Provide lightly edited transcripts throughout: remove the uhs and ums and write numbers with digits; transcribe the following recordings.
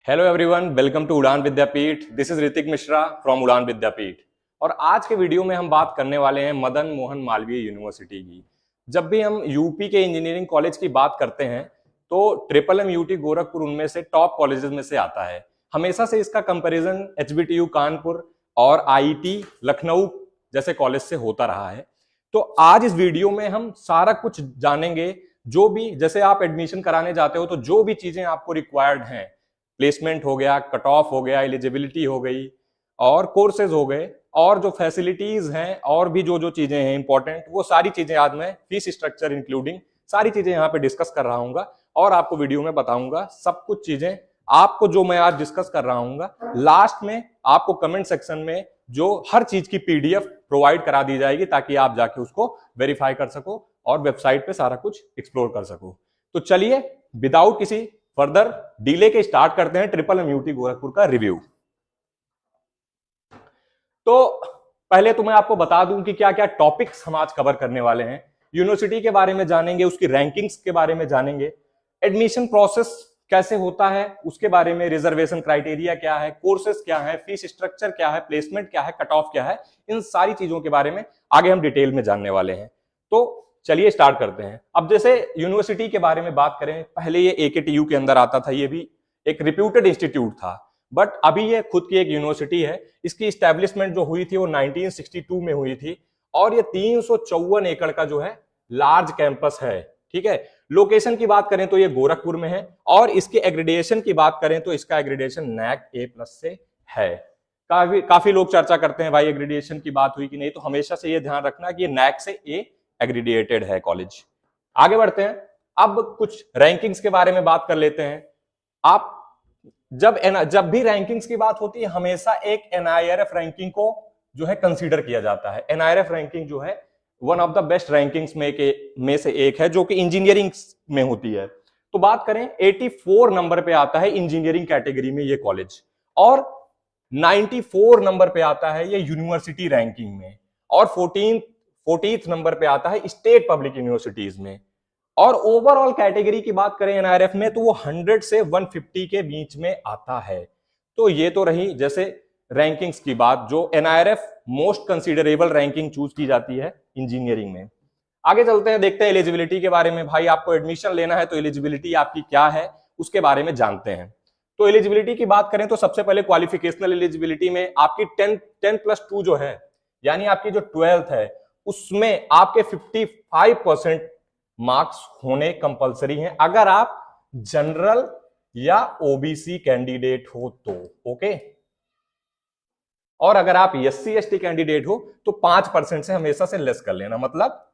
Hello everyone, welcome to Udaan Vidyapeeth. This is Hrithik Mishra from Udaan Vidyapeeth. और आज के वीडियो में हम बात करने वाले हैं मदन मोहन मालवीय यूनिवर्सिटी की। जब भी हम यूपी के इंजीनियरिंग कॉलेज की बात करते हैं तो ट्रिपल एम यूटी गोरखपुर उनमें से टॉप कॉलेजेस में से आता है। हमेशा से इसका कंपैरिजन एचबीटीयू कानपुर और आईटी लखनऊ जैसे कॉलेज से होता रहा है। तो आज इस वीडियो में हम सारा कुछ जानेंगे। जो भी जैसे आप एडमिशन कराने जाते हो तो जो भी चीजें आपको रिक्वायर्ड हैं, प्लेसमेंट हो गया, कट ऑफ हो गया, एलिजिबिलिटी हो गई और कोर्सेज हो गए और जो फैसिलिटीज हैं और भी जो जो चीजें हैं इंपॉर्टेंट, वो सारी चीजें आज मैं फीस स्ट्रक्चर इंक्लूडिंग सारी चीजें यहाँ पे डिस्कस कर रहा हूँ और आपको वीडियो में बताऊंगा सब कुछ चीजें। आपको जो मैं आज डिस्कस कर रहा हूँ लास्ट में आपको कमेंट सेक्शन में जो हर चीज की पीडीएफ प्रोवाइड करा दी जाएगी ताकि आप जाके उसको वेरीफाई कर सको और वेबसाइट पे सारा कुछ एक्सप्लोर कर सको। तो चलिए विदाउट किसी फर्दर डीले के स्टार्ट करते हैं ट्रिपल एम यूटी गोरखपुर का रिव्यू। तो पहले तो मैं आपको बता दूं कि क्या क्या टॉपिक्स हम आज कवर करने वाले हैं। यूनिवर्सिटी के बारे में जानेंगे, उसकी रैंकिंग्स के बारे में जानेंगे, एडमिशन प्रोसेस कैसे होता है उसके बारे में, रिजर्वेशन क्राइटेरिया क्या है, कोर्सेस क्या है, फीस स्ट्रक्चर क्या है, प्लेसमेंट क्या है, कट ऑफ क्या है, इन सारी चीजों के बारे में आगे हम डिटेल में जानने वाले हैं। तो चलिए स्टार्ट करते हैं। अब जैसे यूनिवर्सिटी के बारे में बात करें, पहले ये एकेटीयू के अंदर आता था, ये भी एक रिप्यूटेड इंस्टीट्यूट था, बट अभी ये खुद की एक यूनिवर्सिटी है। इसकी इस्टेब्लिशमेंट जो हुई थी वो 1962 में हुई थी और ये 354 एकड़ का जो है लार्ज कैंपस है। ठीक है, लोकेशन की बात करें तो ये गोरखपुर में है और इसके एग्रीडिएशन की बात करें तो इसका एग्रीडिएशन नैक A+ से है। काफी लोग चर्चा करते हैं भाई एग्रीडिएशन की बात हुई कि नहीं, तो हमेशा से ये ध्यान रखना कि ये नैक से A एग्रीडिएटेड है कॉलेज। आगे बढ़ते हैं, अब कुछ रैंकिंग्स के बारे में बात कर लेते हैं। आप जब भी रैंकिंग्स की बात होती है हमेशा एक NIRF रैंकिंग को जो है कंसीडर किया जाता है। NIRF रैंकिंग जो है one of the best rankings में से एक है जो कि इंजीनियरिंग में होती है। तो बात करें 84 नंबर पे आता है इंजीनियरिंग कैटेगरी में ये कॉलेज और 94 नंबर पे आता है ये यूनिवर्सिटी रैंकिंग में और 14th नंबर पे आता है स्टेट पब्लिक यूनिवर्सिटीज में। और ओवरऑल कैटेगरी की बात करें NIRF में तो वो 100 से 150 के बीच में आता है। तो ये तो रही जैसे रैंकिंग्स की बात, जो NIRF most considerable ranking choose की जाती है इंजीनियरिंग में। आगे चलते हैं, देखते हैं एलिजिबिलिटी के बारे में। भाई आपको एडमिशन लेना है तो एलिजिबिलिटी आपकी क्या है उसके बारे में जानते हैं। तो एलिजिबिलिटी की बात करें तो सबसे पहले क्वालिफिकेशनल एलिजिबिलिटी में आपकी 10+2 जो है, यानी आपकी जो 12th है उसमें आपके 55% मार्क्स होने कंपलसरी हैं अगर आप जनरल या ओबीसी कैंडिडेट हो तो। ओके, और अगर आप SC ST कैंडिडेट हो तो 5% से हमेशा से लेस कर लेना, मतलब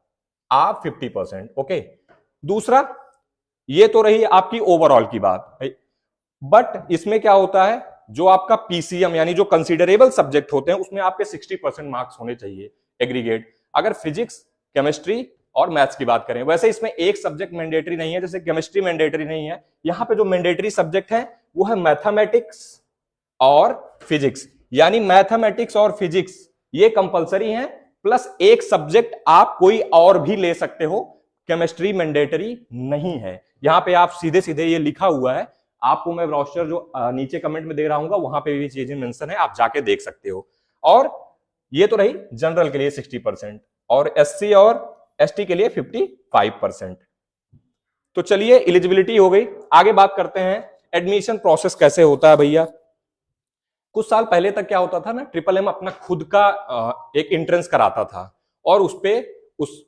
आप 50%। ओके, दूसरा ये तो रही आपकी ओवरऑल की बात, बट इसमें क्या होता है, जो आपका PCM यानी जो कंसीडरेबल सब्जेक्ट होते हैं उसमें आपके 60% मार्क्स होने चाहिए एग्रीगेट। अगर फिजिक्स, केमिस्ट्री और मैथ्स की बात करें, वैसे इसमें एक सब्जेक्ट मैंडेटरी नहीं है, जैसे केमिस्ट्री मैंडेटरी नहीं है। यहां पे जो मैंडेटरी सब्जेक्ट है वो है मैथमेटिक्स और फिजिक्स, यानी मैथमेटिक्स और फिजिक्स ये कंपलसरी हैं, प्लस एक सब्जेक्ट आप कोई और भी ले सकते हो, केमिस्ट्री मैंडेटरी नहीं है। यहां पे आप सीधे सीधे ये लिखा हुआ है, आपको मैं ब्रोशर जो नीचे कमेंट में दे रहा हूं वहां पे भी चीजें मेंशन है, आप जाके देख सकते हो। और ये तो रही जनरल के लिए 60% और SC और ST के लिए 55%। तो चलिए एलिजिबिलिटी हो गई, आगे बात करते हैं एडमिशन प्रोसेस कैसे होता है। भैया कुछ साल पहले तक क्या होता था ना, ट्रिपल एम अपना खुद का एक एंट्रेंस कराता था और उस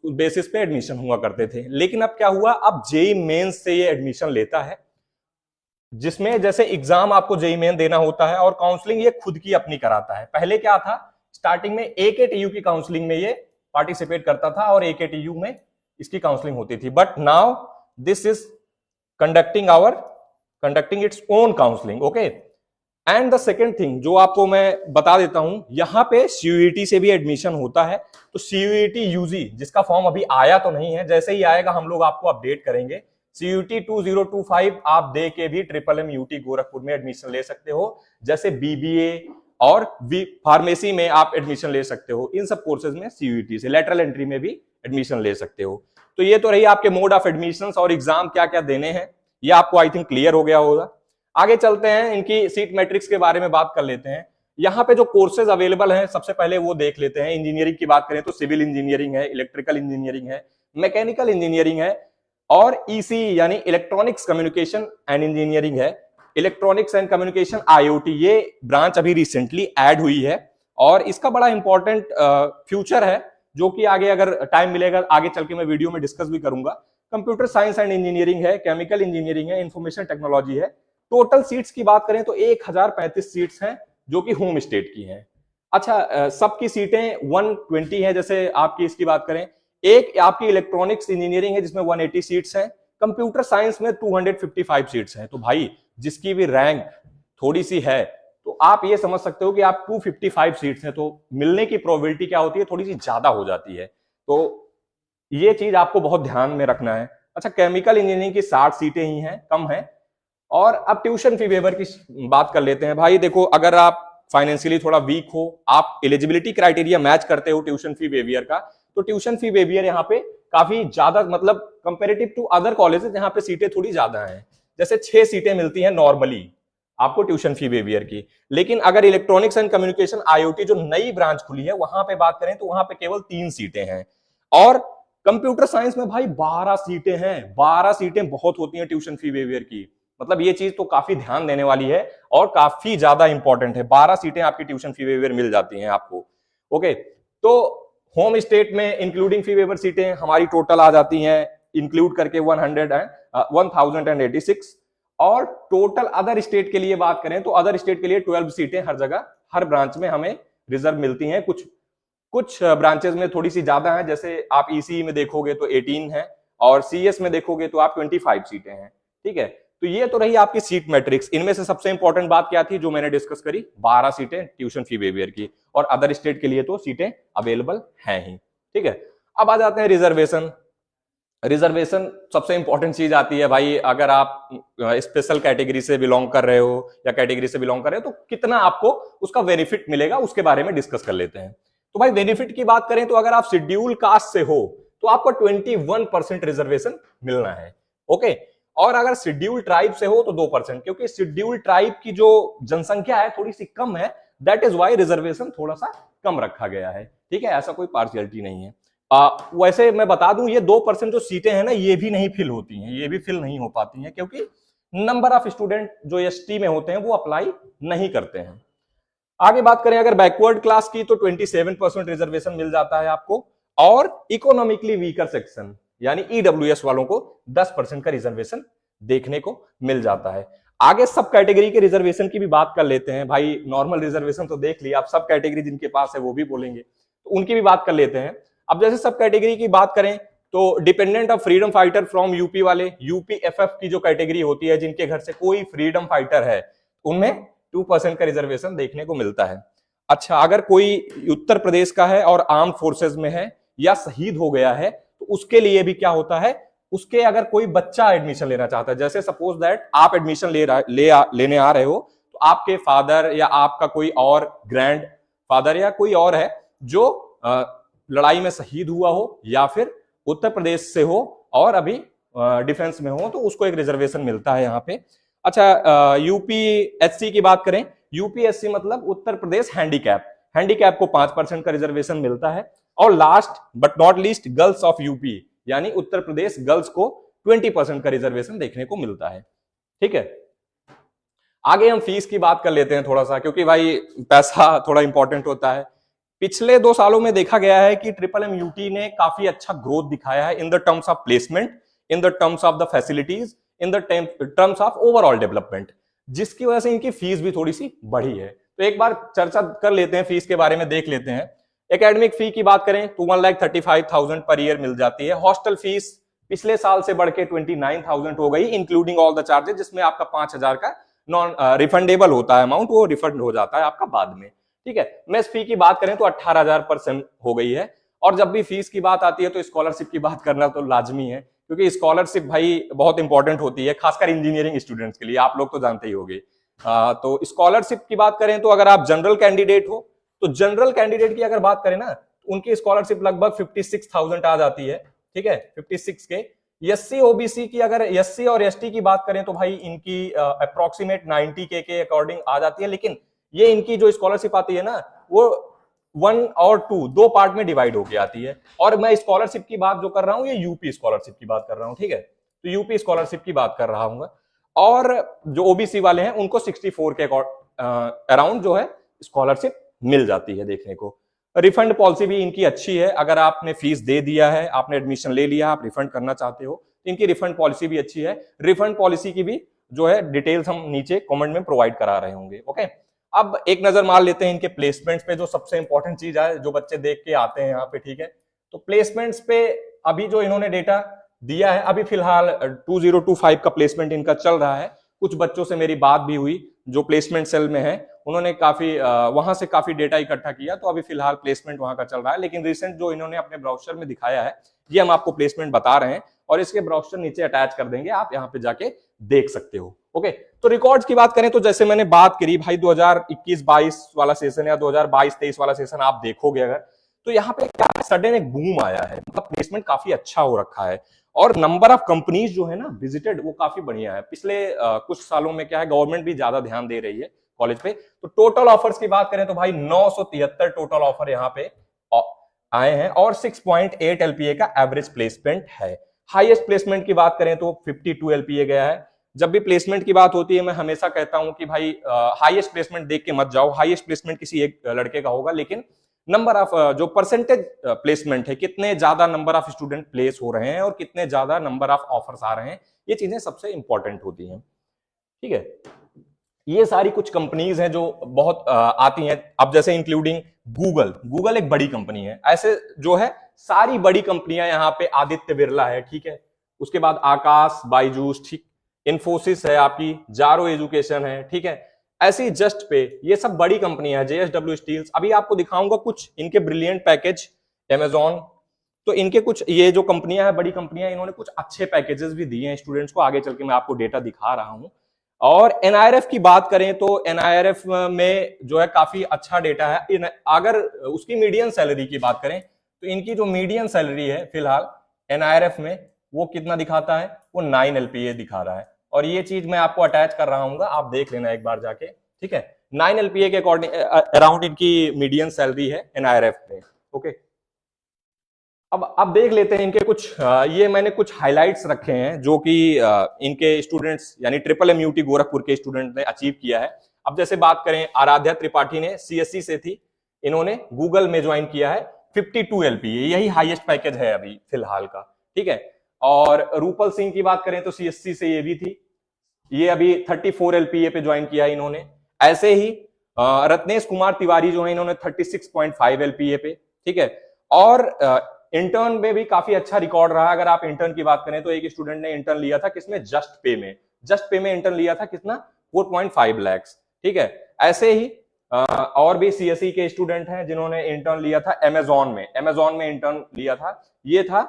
बेसिस पे एडमिशन हुआ करते थे। लेकिन अब क्या हुआ, अब जेई मेंस से ये एडमिशन लेता है, जिसमें जैसे एग्जाम आपको जेई मेन देना होता है और काउंसलिंग ये खुद की अपनी कराता है। पहले क्या था, स्टार्टिंग में AKTU की काउंसलिंग में ये पार्टिसिपेट करता था और AKTU में इसकी काउंसलिंग होती थी, but now this is conducting its own counselling. Okay, and the second thing जो आपको मैं बता देता हूं, यहां पे CUET से भी एडमिशन होता है। तो CUET UG जिसका फॉर्म अभी आया तो नहीं है, जैसे ही आएगा हम लोग आपको अपडेट करेंगे। CUET 2025 आप दे के भी ट्रिपल एम यूटी गोरखपुर में एडमिशन ले सकते हो, जैसे BBA और फार्मेसी में आप एडमिशन ले सकते हो। इन सब कोर्सेज में CUET से लेटरल एंट्री में भी एडमिशन ले सकते हो। तो ये तो रही आपके मोड ऑफ एडमिशन और एग्जाम क्या क्या देने हैं, ये आपको आई थिंक क्लियर हो गया होगा। आगे चलते हैं, इनकी सीट मैट्रिक्स के बारे में बात कर लेते हैं। यहाँ पे जो कोर्सेज अवेलेबल हैं सबसे पहले वो देख लेते हैं। इंजीनियरिंग की बात करें तो सिविल इंजीनियरिंग है, इलेक्ट्रिकल इंजीनियरिंग है, मैकेनिकल इंजीनियरिंग है और ईसी यानी इलेक्ट्रॉनिक्स कम्युनिकेशन एंड इंजीनियरिंग है। इलेक्ट्रॉनिक्स एंड कम्युनिकेशन IoT ये ब्रांच अभी रिसेंटली ऐड हुई है और इसका बड़ा इंपॉर्टेंट फ्यूचर है, जो कि आगे अगर टाइम मिलेगा आगे चल के मैं वीडियो में डिस्कस भी करूंगा। कंप्यूटर साइंस एंड इंजीनियरिंग है, केमिकल इंजीनियरिंग है, इंफॉर्मेशन टेक्नोलॉजी है। टोटल सीट्स की बात करें तो 1035 सीट्स हैं जो कि होम स्टेट की हैं। अच्छा, सबकी सीटें 120 है। जैसे आपकी इसकी बात करें, एक आपकी इलेक्ट्रॉनिक्स इंजीनियरिंग है जिसमें 180 सीट्स हैं, कंप्यूटर साइंस में 255 सीट्स हैं। तो भाई जिसकी भी रैंक थोड़ी सी है तो आप ये समझ सकते हो कि आप 255 सीट्स हैं तो मिलने की प्रोबेबिलिटी क्या होती है, थोड़ी सी ज्यादा हो जाती है। तो ये चीज आपको बहुत ध्यान में रखना है। अच्छा, केमिकल इंजीनियरिंग की 60 सीटें ही हैं, कम है। और अब ट्यूशन फी वेवर की बात कर लेते हैं। भाई देखो, अगर आप फाइनेंशियली थोड़ा वीक हो, आप एलिजिबिलिटी क्राइटेरिया मैच करते हो ट्यूशन फी वेवियर का, तो ट्यूशन फी वेवियर यहाँ पे काफी ज्यादा, मतलब कंपेरेटिव टू अदर कॉलेजेस यहाँ पे सीटें थोड़ी ज्यादा हैं। जैसे 6 सीटें मिलती हैं नॉर्मली आपको ट्यूशन फी वेवियर की। लेकिन अगर इलेक्ट्रॉनिक्स एंड कम्युनिकेशन IoT जो नई ब्रांच खुली है वहां पे बात करें तो वहां पे केवल 3 सीटें हैं। और कंप्यूटर साइंस में भाई 12 सीटें हैं। 12 सीटें बहुत होती हैं ट्यूशन फी वेवियर की। मतलब ये चीज तो काफी ध्यान देने वाली है और काफी ज्यादा इंपॉर्टेंट है। 12 सीटें आपकी ट्यूशन फी वेवियर मिल जाती हैं आपको। ओके, तो होम स्टेट में इंक्लूडिंग फी वेवर सीटें हमारी टोटल आ जाती हैं इंक्लूड करके 1086। और टोटल अदर स्टेट के लिए बात करें तो अदर स्टेट के लिए 12 सीटें हर जगह, हर ब्रांच में हमें रिजर्व मिलती हैं। कुछ ब्रांचेस में थोड़ी सी ज्यादा है। जैसे आप ECE में देखोगे तो 18 है और CS में देखोगे तो आप 25 सीटें हैं। ठीक है, तो ये तो रही आपकी सीट मैट्रिक्स। इनमें से सबसे इंपॉर्टेंट बात क्या थी जो मैंने डिस्कस करी, 12 सीटें ट्यूशन फी वेवियर की, और अदर स्टेट के लिए तो सीटें अवेलेबल हैं ही। ठीक है, अब आ जाते हैं रिजर्वेशन। रिजर्वेशन सबसे इंपॉर्टेंट चीज आती है भाई। अगर आप स्पेशल कैटेगरी से बिलोंग कर रहे हो या कैटेगरी से बिलोंग कर रहे हो तो कितना आपको उसका बेनिफिट मिलेगा, उसके बारे में डिस्कस कर लेते हैं। तो भाई बेनिफिट की बात करें तो अगर आप शेड्यूल कास्ट से हो तो आपको 21% रिजर्वेशन मिलना है। ओके, और अगर शेड्यूल ट्राइब से हो तो 2%, क्योंकि शेड्यूल ट्राइब की जो जनसंख्या है थोड़ी सी कम है, दैट इज वाई रिजर्वेशन थोड़ा सा कम रखा गया है। ठीक है, ऐसा कोई पार्शियलिटी नहीं है। वैसे मैं बता दूं, ये 2% जो सीटें हैं ना, ये भी नहीं फिल होती हैं, ये भी फिल नहीं हो पाती हैं, क्योंकि नंबर ऑफ स्टूडेंट जो ST में होते हैं वो अप्लाई नहीं करते हैं। आगे बात करें अगर बैकवर्ड क्लास की तो 27% रिजर्वेशन मिल जाता है आपको, और इकोनॉमिकली वीकर सेक्शन यानी EWS वालों को 10% का रिजर्वेशन देखने को मिल जाता है। आगे सब कैटेगरी के रिजर्वेशन की भी बात कर लेते हैं। भाई नॉर्मल रिजर्वेशन तो देख लिया, आप सब कैटेगरी जिनके पास है वो भी बोलेंगे, तो उनकी भी बात कर लेते हैं। अब जैसे सब कैटेगरी की बात करें तो dependent of freedom fighter from UP वाले, UPFF की जो कैटेगरी होती है, जिनके घर से कोई फ्रीडम फाइटर है, उनमें 2% का रिजर्वेशन देखने को मिलता है। अच्छा, अगर कोई उत्तर प्रदेश का है और आर्म फोर्सेज में है या शहीद हो गया है तो उसके लिए भी क्या होता है, उसके अगर कोई बच्चा एडमिशन लेना चाहता है, जैसे सपोज दैट आप एडमिशन लेने आ रहे हो, तो आपके फादर या आपका कोई और ग्रैंड फादर या कोई और है जो लड़ाई में शहीद हुआ हो या फिर उत्तर प्रदेश से हो और अभी डिफेंस में हो, तो उसको एक रिजर्वेशन मिलता है यहाँ पे। अच्छा, UPSC की बात करें, UPSC मतलब उत्तर प्रदेश हैंडीकैप को 5% का रिजर्वेशन मिलता है। और last but not least girls of UP यानी उत्तर प्रदेश गर्ल्स को 20% का रिजर्वेशन देखने को मिलता है। ठीक है, आगे हम फीस की बात कर लेते हैं थोड़ा सा, क्योंकि भाई पैसा थोड़ा इंपॉर्टेंट होता है। पिछले 2 सालों में देखा गया है कि MMUT ने काफी अच्छा ग्रोथ दिखाया है in the terms of placement, in the terms of the facilities, in the terms of overall development, जिसकी वजह से इनकी फीस भी थोड़ी सी बढ़ी है। तो एक बार चर्चा कर लेते हैं, फीस के बारे में देख लेते हैं। एकेडमिक फी की बात करें तो 1,35,000 पर ईयर मिल जाती है। हॉस्टल फीस पिछले साल से बढ़ के 29,000 हो गई, इंक्लूडिंग ऑल द चार्जेस, जिसमें आपका 5,000 का नॉन रिफंडेबल होता है अमाउंट, वो रिफंड हो जाता है आपका बाद में। ठीक है, मेस फी की बात करें तो 18,000 पर सेम हो गई है। और जब भी फीस की बात आती है तो स्कॉलरशिप की बात करना तो लाजमी है, क्योंकि स्कॉलरशिप भाई बहुत इंपॉर्टेंट होती है, खासकर इंजीनियरिंग स्टूडेंट्स के लिए, आप लोग तो जानते ही होंगे। तो स्कॉलरशिप की बात करें तो अगर आप जनरल कैंडिडेट हो तो जनरल कैंडिडेट की अगर बात करें ना, तो उनकी स्कॉलरशिप लगभग 56,000 आ जाती है। ठीक है, 56 के एससी ओबीसी की, अगर एससी और एसटी की बात करें तो भाई इनकी अप्रोक्सीमेट 90 के अकॉर्डिंग आ जाती है, लेकिन ये इनकी जो स्कॉलरशिप आती है ना, वो 1 और 2 दो पार्ट में डिवाइड होके आती है। और मैं स्कॉलरशिप की बात जो कर रहा हूँ, ये यूपी स्कॉलरशिप की बात कर रहा हूँ, ठीक है, तो यूपी स्कॉलरशिप की बात कर रहा हूँ। और जो ओबीसी वाले हैं उनको 64 के अराउंड जो है स्कॉलरशिप मिल जाती है देखने को। रिफंड पॉलिसी भी इनकी अच्छी है, अगर आपने फीस दे दिया है, आपने एडमिशन ले लिया, आप रिफंड करना चाहते हो, तो इनकी रिफंड पॉलिसी भी अच्छी है। रिफंड पॉलिसी की भी जो है डिटेल्स हम नीचे कमेंट में प्रोवाइड करा रहे होंगे। ओके, अब एक नजर मार लेते हैं इनके प्लेसमेंट्स पे, जो सबसे इंपॉर्टेंट चीज है जो बच्चे देख के आते हैं यहाँ पे, ठीक है। तो प्लेसमेंट्स पे अभी जो इन्होंने डेटा दिया है, अभी फिलहाल 2025 का प्लेसमेंट इनका चल रहा है। कुछ बच्चों से मेरी बात भी हुई जो प्लेसमेंट सेल में है, उन्होंने काफी वहां से काफी डेटा इकट्ठा किया, तो अभी फिलहाल प्लेसमेंट वहां का चल रहा है। लेकिन रिसेंट जो इन्होंने अपने ब्राउज़र में दिखाया है, ये हम आपको प्लेसमेंट बता रहे हैं, और इसके ब्राउज़र नीचे अटैच कर देंगे, आप यहाँ पे जाके देख सकते हो। ओके, तो रिकॉर्ड्स की बात करें तो जैसे मैंने बात करी भाई 2021-22 वाला सेशन या 2022-23 वाला सेशन आप देखोगे अगर, तो यहाँ पे क्या सडन एक बूम आया है, मतलब प्लेसमेंट काफी अच्छा हो रखा है, और नंबर ऑफ कंपनीज जो है ना विजिटेड, वो काफी बढ़िया है। पिछले कुछ सालों में क्या है, गवर्नमेंट भी ज्यादा ध्यान दे रही है कॉलेज पे। तो टोटल ऑफर्स की बात करें तो भाई 973 टोटल ऑफर यहाँ पे आए हैं, और 6.8 एलपीए का एवरेज प्लेसमेंट है। हाईएस्ट प्लेसमेंट की बात करें तो 52 एलपीए गया है। जब भी प्लेसमेंट की बात होती है, मैं हमेशा कहता हूं कि भाई हाईएस्ट प्लेसमेंट देख के मत जाओ, हाईएस्ट प्लेसमेंट किसी एक लड़के का होगा, लेकिन नंबर ऑफ जो परसेंटेज प्लेसमेंट है, कितने ज्यादा नंबर ऑफ स्टूडेंट प्लेस हो रहे हैं और कितने ज्यादा नंबर ऑफ ऑफर्स आ रहे हैं, ये चीजें सबसे इंपॉर्टेंट होती हैं, ठीक है। ये सारी कुछ कंपनीज हैं जो बहुत आती हैं, अब जैसे इंक्लूडिंग गूगल एक बड़ी कंपनी है, ऐसे जो है सारी बड़ी कंपनियां यहाँ पे, आदित्य बिरला है, ठीक है, उसके बाद आकाश, बायजूस, ठीक, इन्फोसिस है आपकी, जारो एजुकेशन है, ठीक है, ऐसी जस्ट पे, ये सब बड़ी कंपनियां हैं, जेएसडब्ल्यू स्टील्स। अभी आपको दिखाऊंगा कुछ इनके ब्रिलियंट पैकेज, अमेजॉन, तो इनके कुछ ये जो कंपनियां हैं, बड़ी कंपनियां, इन्होंने कुछ अच्छे पैकेजेस भी दिए हैं स्टूडेंट्स को, आगे चल के मैं आपको डेटा दिखा रहा हूं। और एनआईआरएफ की बात करें तो एनआईआरएफ में जो है काफी अच्छा डेटा है। अगर उसकी मीडियन सैलरी की बात करें तो इनकी जो मीडियन सैलरी है फिलहाल एनआईआरएफ में, वो कितना दिखाता है, वो 9 एलपीए दिखा रहा है, और ये चीज मैं आपको अटैच कर रहा हूँ, आप देख लेना एक बार जाके, ठीक है। 9 एलपीए के अकॉर्डिंग अराउंड इनकी मीडियन सैलरी है एनआईआरएफ में। ओके, अब देख लेते हैं इनके कुछ ये मैंने कुछ हाइलाइट्स रखे हैं जो कि इनके स्टूडेंट्स यानी MMUT गोरखपुर के स्टूडेंट ने अचीव किया है। अब जैसे बात करें, आराध्या त्रिपाठी ने सीएससी से थी, इन्होंने गूगल में ज्वाइन किया है, 52 एलपीए, यही हाईएस्ट पैकेज है अभी फिलहाल का, ठीक है। और रूपल सिंह की बात करें तो सीएससी से ये भी थी, ये अभी 34 एलपीए पे ज्वाइन किया है इन्होंने। ऐसे ही रत्नेश कुमार तिवारी जो है, इन्होंने 36.5 एलपीए पे, ठीक है। और इंटर्न में भी काफी अच्छा रिकॉर्ड रहा। अगर आप इंटर्न की बात करें तो एक स्टूडेंट ने इंटर्न लिया था किसमें, जस्ट पे में इंटर्न लिया था, कितना, 4.5 लाख, ठीक है। ऐसे ही और भी सीएसई के स्टूडेंट हैं जिन्होंने इंटर्न लिया था अमेजॉन में इंटर्न लिया था, ये था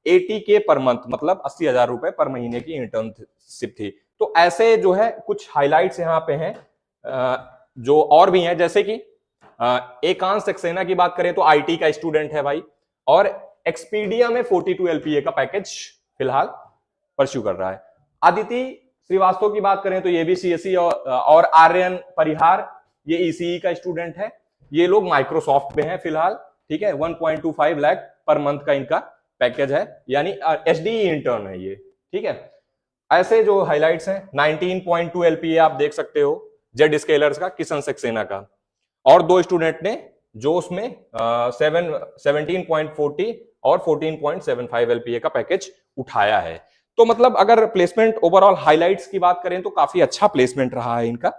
80K पर मंथ, मतलब 80,000 रुपए पर महीने की इंटर्नशिप थी। तो ऐसे जो है कुछ हाइलाइट्स यहाँ पे हैं, जो और भी हैं, जैसे कि एकांश सक्सेना की बात करें तो आईटी का स्टूडेंट है भाई, और एक्सपीडिया में 42 एलपीए का पैकेज फिलहाल परस्यू कर रहा है। अदिति श्रीवास्तव की बात करें तो ये भी सीएसई और आर्यन परिहार, ये ईसीई का स्टूडेंट है, ये लोग माइक्रोसॉफ्ट में हैं फिलहाल, ठीक है। 1.25 लाख पर मंथ का इनका पैकेज है, यानी एचडीई इंटर्न है ये, ठीक है। ऐसे जो हाइलाइट्स हैं, 19.2 एलपीए आप देख सकते हो जेड स्केलर्स का, किशन सक्सेना का, और दो स्टूडेंट ने जो उसमें 17.40 और 14.75 एलपीए का पैकेज उठाया है। तो मतलब अगर प्लेसमेंट ओवरऑल हाइलाइट्स की बात करें तो काफी अच्छा प्लेसमेंट रहा है इनका,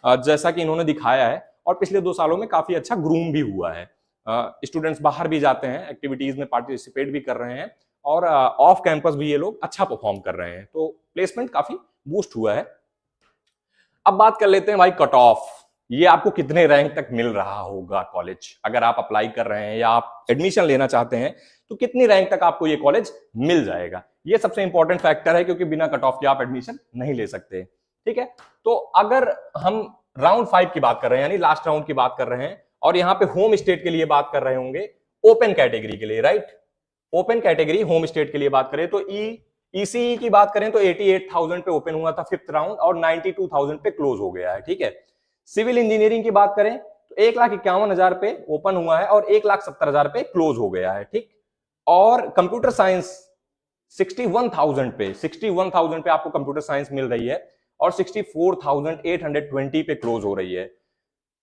जैसा कि इन्होंने दिखाया है, और पिछले 2 सालों में काफी अच्छा ग्रूम भी हुआ है। स्टूडेंट्स बाहर भी जाते हैं, एक्टिविटीज में पार्टिसिपेट भी कर रहे हैं, और ऑफ कैंपस भी ये लोग अच्छा परफॉर्म कर रहे हैं, तो प्लेसमेंट काफी बूस्ट हुआ है। अब बात कर लेते हैं भाई कट ऑफ, ये आपको कितने रैंक तक मिल रहा होगा कॉलेज, अगर आप अप्लाई कर रहे हैं या आप एडमिशन लेना चाहते हैं तो कितनी रैंक तक आपको ये कॉलेज मिल जाएगा, ये सबसे इंपॉर्टेंट फैक्टर है, क्योंकि बिना कट ऑफ के आप एडमिशन नहीं ले सकते, ठीक है। तो अगर हम राउंड 5 की बात कर रहे हैं, यानी लास्ट राउंड की बात कर रहे हैं, और यहाँ पे होम स्टेट के लिए बात कर रहे होंगे, ओपन कैटेगरी के लिए, right, open category home state के लिए बात करें तो ईसीई की बात करें तो 88,000 पे ओपन हुआ था फिफ्थ राउंड और 92,000 पे क्लोज हो गया है, ठीक है। सिविल इंजीनियरिंग की बात करें तो 1,51,000 पे ओपन हुआ है और 1,70,000 पे क्लोज हो गया है, ठीक। और कंप्यूटर साइंस 61,000 पे आपको कंप्यूटर साइंस मिल रही है और 64,820 पे क्लोज हो रही है।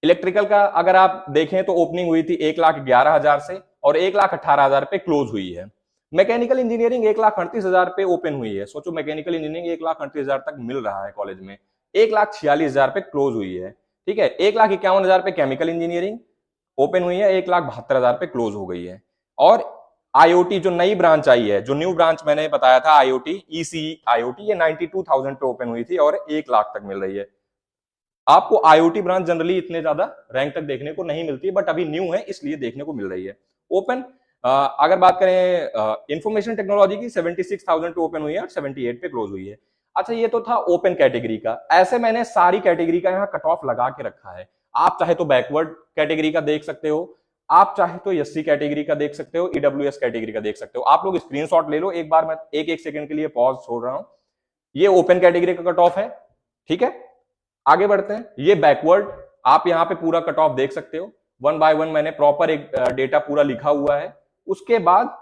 इलेक्ट्रिकल का अगर आप देखें तो ओपनिंग हुई थी 1,11,000 से और 1,18,000 पे क्लोज हुई है। मैकेनिकल इंजीनियरिंग 1,38,000 पे ओपन हुई है। सोचो मैकेनिकल इंजीनियरिंग 1,38,000 तक मिल रहा है कॉलेज में, 1,46,000 पे क्लोज हुई है, ठीक है। 1,51,000 पे केमिकल इंजीनियरिंग ओपन हुई है, 1,72,000 पे क्लोज हो गई है। और आईओटी जो नई ब्रांच आई है, जो न्यू ब्रांच मैंने बताया था आईओटी, ईसी आईओटी, ये 92,000 पे ओपन हुई थी और 1,00,000 तक मिल रही है। आपको आईओटी ब्रांच जनरली इतने ज्यादा रैंक तक देखने को नहीं मिलती, बट अभी न्यू है इसलिए देखने को मिल रही है। ओपन अगर बात करें इंफॉर्मेशन टेक्नोलॉजी की 76,000 पे ओपन हुई है और 78 पे क्लोज हुई है। अच्छा, ये तो था ओपन कैटेगरी का। ऐसे मैंने सारी कैटेगरी का यहाँ कट ऑफ लगा के रखा है। आप चाहे तो बैकवर्ड कैटेगरी का देख सकते हो, आप चाहे तो एससी कैटेगरी का देख सकते हो, ईडब्ल्यूएस कैटेगरी का देख सकते हो। आप लोग स्क्रीनशॉट ले लो एक बार, मैं एक सेकंड के लिए पॉज छोड़ रहा हूं। ये ओपन कैटेगरी का कट ऑफ है, ठीक है। आगे बढ़ते हैं, ये बैकवर्ड, आप यहाँ पे पूरा कट ऑफ देख सकते हो, वन बाय वन मैंने प्रॉपर एक डेटा पूरा लिखा हुआ है। उसके बाद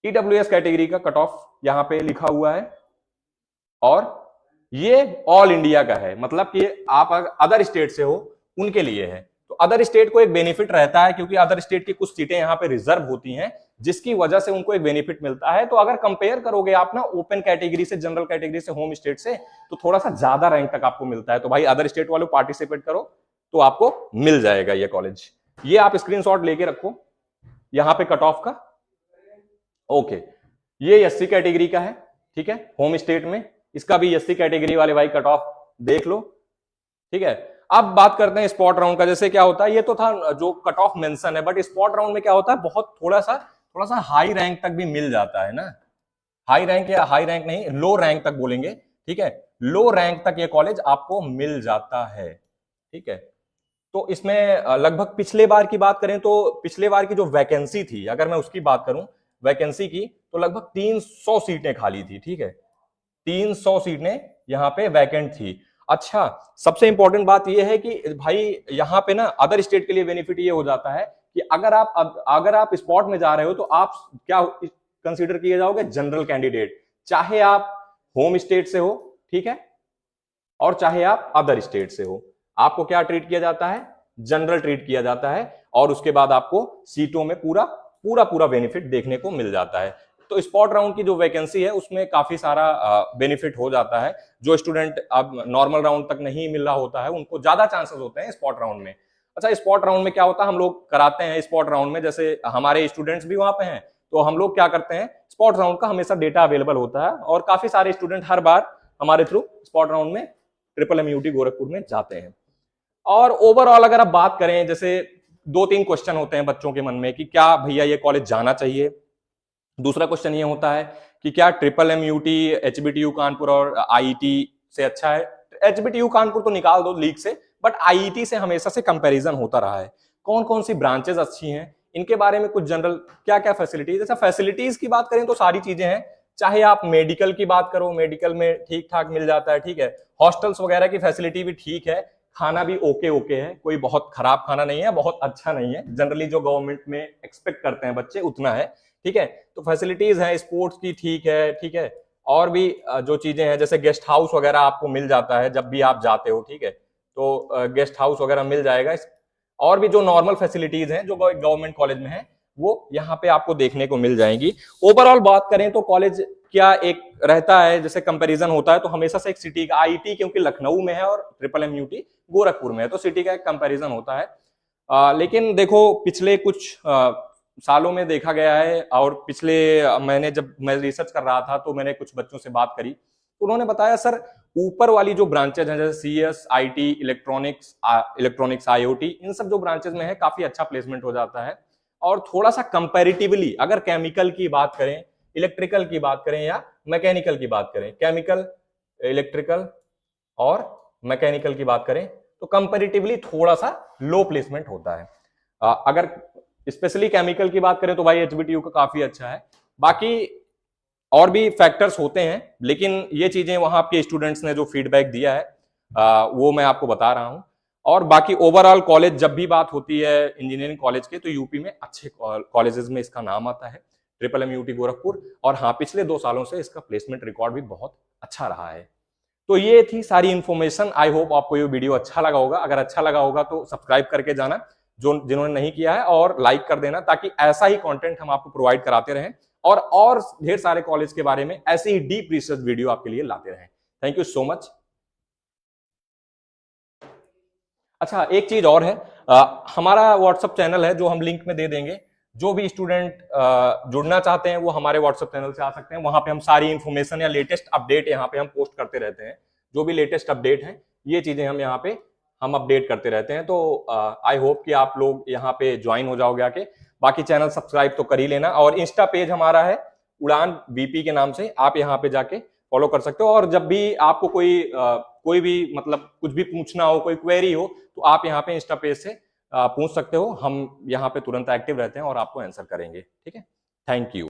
ईडब्ल्यूएस कैटेगरी का कट ऑफ यहाँ पे लिखा हुआ है और ये ऑल इंडिया का है, मतलब कि आप अदर स्टेट से हो उनके लिए है। तो अदर स्टेट को एक बेनिफिट रहता है क्योंकि अदर स्टेट की कुछ सीटें यहाँ पे रिजर्व होती हैं, जिसकी वजह से उनको एक बेनिफिट मिलता है। तो अगर कंपेयर करोगे आप ना ओपन कैटेगरी से, जनरल कैटेगरी से, होम स्टेट से, तो थोड़ा सा ज्यादा रैंक तक आपको मिलता है। तो भाई अदर स्टेट वालों पार्टिसिपेट करो तो आपको मिल जाएगा ये कॉलेज। ये आप स्क्रीनशॉट लेके रखो यहाँ पे कट ऑफ का। ओके, ये एससी कैटेगरी का है, ठीक है, होम स्टेट में। इसका भी एससी कैटेगरी वाले भाई कट ऑफ देख लो, ठीक है। अब बात करते हैं स्पॉट राउंड का। जैसे क्या होता है, ये तो था जो कट ऑफ मेंशन है, बट स्पॉट राउंड में क्या होता है, बहुत थोड़ा सा हाई रैंक तक भी मिल जाता है ना। हाई रैंक या हाई रैंक नहीं, लो रैंक तक बोलेंगे, ठीक है। लो रैंक तक ये कॉलेज आपको मिल जाता है, ठीक है। तो इसमें लगभग पिछले बार की बात करें तो पिछले बार की जो वैकेंसी थी, अगर मैं उसकी बात करूं वैकेंसी की, तो लगभग 300 सीटें खाली थी, ठीक है। 300 सीटें यहाँ पे वैकेंट थी। अच्छा, सबसे इंपॉर्टेंट बात यह है कि भाई यहाँ पे ना अदर स्टेट के लिए बेनिफिट ये हो जाता है कि अगर आप स्पॉट में जा रहे हो तो आप क्या कंसीडर किए जाओगे, जनरल कैंडिडेट, चाहे आप होम स्टेट से हो, ठीक है, और चाहे आप अदर स्टेट से हो। आपको क्या ट्रीट किया जाता है, जनरल ट्रीट किया जाता है, और उसके बाद आपको सीटों में पूरा पूरा पूरा बेनिफिट देखने को मिल जाता है। तो स्पॉट राउंड की जो वैकेंसी है उसमें काफी सारा बेनिफिट हो जाता है। जो स्टूडेंट अब नॉर्मल राउंड तक नहीं मिल रहा होता है उनको ज्यादा चांसेस होते हैं स्पॉट राउंड में। अच्छा, स्पॉट राउंड में क्या होता है, हम लोग कराते हैं स्पॉट राउंड में, जैसे हमारे स्टूडेंट्स भी वहां पे हैं, तो हम लोग क्या करते हैं, स्पॉट राउंड का हमेशा डेटा अवेलेबल होता है और काफी सारे स्टूडेंट हर बार हमारे थ्रू स्पॉट राउंड में ट्रिपल गोरखपुर में जाते हैं। और ओवरऑल अगर आप बात करें, जैसे 2-3 क्वेश्चन होते हैं बच्चों के मन में कि क्या भैया ये कॉलेज जाना चाहिए। दूसरा क्वेश्चन ये होता है कि क्या ट्रिपल एचबीटीयू कानपुर और आईटी से अच्छा है। एचबीटीयू कानपुर तो निकाल दो लीग से, बट आईटी से हमेशा से कंपैरिजन होता रहा है। कौन कौन सी ब्रांचेस अच्छी हैं, इनके बारे में कुछ जनरल क्या क्या फैसिलिटीज। जैसा फैसिलिटीज की बात करें तो सारी चीजें हैं, चाहे आप मेडिकल की बात करो, मेडिकल में ठीक ठाक मिल जाता है, ठीक है। हॉस्टल्स वगैरह की फैसिलिटी भी ठीक है, खाना भी ओके ओके है, कोई बहुत खराब खाना नहीं है, बहुत अच्छा नहीं है, जनरली जो गवर्नमेंट में एक्सपेक्ट करते हैं बच्चे उतना है, ठीक है। तो फैसिलिटीज है, स्पोर्ट्स की ठीक है, ठीक है। और भी जो चीजें हैं, जैसे गेस्ट हाउस वगैरह आपको मिल जाता है जब भी आप जाते हो, ठीक है, तो गेस्ट हाउस वगैरह मिल जाएगा। और भी जो नॉर्मल फैसिलिटीज हैं जो गवर्नमेंट कॉलेज में है वो यहाँ पे आपको देखने को मिल जाएंगी। ओवरऑल बात करें तो कॉलेज क्या एक रहता है, जैसे कंपैरिजन होता है तो हमेशा से एक सिटी का, आईटी क्योंकि लखनऊ में है और ट्रिपल एमयूटी गोरखपुर में है, तो सिटी का एक कंपैरिजन होता है। लेकिन देखो पिछले कुछ सालों में देखा गया है, और पिछले मैंने जब मैं रिसर्च कर रहा था तो मैंने कुछ बच्चों से बात करी तो उन्होंने बताया सर ऊपर वाली जो ब्रांचेज हैं, जैसे सीएस, आईटी, इलेक्ट्रॉनिक्स, आईओटी, इन सब जो ब्रांचेज में है काफी अच्छा प्लेसमेंट हो जाता है। और थोड़ा सा कंपैरेटिवली अगर केमिकल की बात करें, इलेक्ट्रिकल की बात करें या मैकेनिकल की बात करें, केमिकल, इलेक्ट्रिकल और मैकेनिकल की बात करें तो कंपैरेटिवली थोड़ा सा लो प्लेसमेंट होता है। अगर स्पेशली केमिकल की बात करें तो भाई एचबीटीयू का काफी अच्छा है। बाकी और भी फैक्टर्स होते हैं, लेकिन ये चीजें वहां आपके स्टूडेंट्स ने जो फीडबैक दिया है वो मैं आपको बता रहा हूं। और बाकी ओवरऑल कॉलेज जब भी बात होती है इंजीनियरिंग कॉलेज के, तो यूपी में अच्छे कॉलेजेस में इसका नाम आता है, ट्रिपल MUT गोरखपुर। और हाँ, पिछले 2 सालों से इसका प्लेसमेंट रिकॉर्ड भी बहुत अच्छा रहा है। तो ये थी सारी इंफॉर्मेशन। आई होप आपको ये वीडियो अच्छा लगा होगा। अगर अच्छा लगा होगा तो सब्सक्राइब करके जाना जो जिन्होंने नहीं किया है, और लाइक कर देना, ताकि ऐसा ही कंटेंट हम आपको प्रोवाइड कराते रहें और ढेर सारे कॉलेज के बारे में ऐसे ही डीप रिसर्च वीडियो आपके लिए लाते रहें। Thank you so much. अच्छा, एक चीज और है, हमारा व्हाट्सएप चैनल है जो हम लिंक में दे देंगे। जो भी स्टूडेंट जुड़ना चाहते हैं वो हमारे व्हाट्सएप चैनल से आ सकते हैं। वहां पे हम सारी इंफॉर्मेशन या लेटेस्ट अपडेट यहाँ पे हम पोस्ट करते रहते हैं। जो भी लेटेस्ट अपडेट है, ये चीजें हम यहाँ पे हम अपडेट करते रहते हैं। तो आई होप कि आप लोग यहाँ पे ज्वाइन हो जाओगे आके। बाकी चैनल सब्सक्राइब तो कर ही लेना, और इंस्टा पेज हमारा है उड़ान VP के नाम से, आप यहाँ पे जाके फॉलो कर सकते हो। और जब भी आपको कोई भी मतलब कुछ भी पूछना हो, कोई क्वेरी हो, तो आप यहाँ पे इंस्टा पेज से पूछ सकते हो। हम यहाँ पे तुरंत एक्टिव रहते हैं और आपको आंसर करेंगे। ठीक है, थैंक यू।